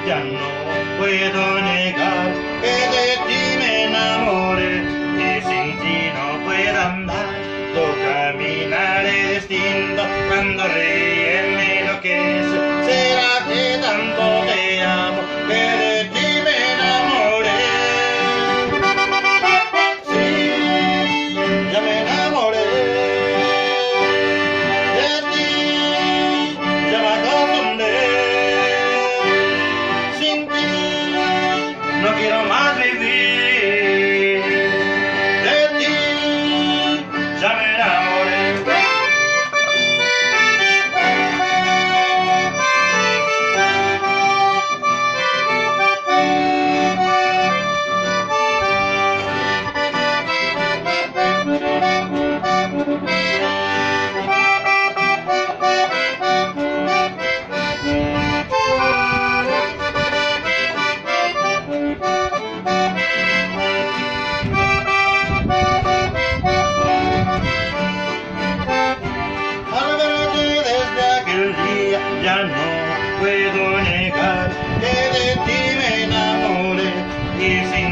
ya no puedo negar que de ti me enamoré y sin ti no puedo andar. Tu caminaré distinto cuando ríe me enloquece. ¿Será que tanto te amo que de ti me enamoré? Sí, ya me enamoré de ti, ya me acostumbré. Sin ti no quiero más vivir. De ti ya me enamoré. Al verte desde aquel día ya no puedo negar que de ti me enamoré y sin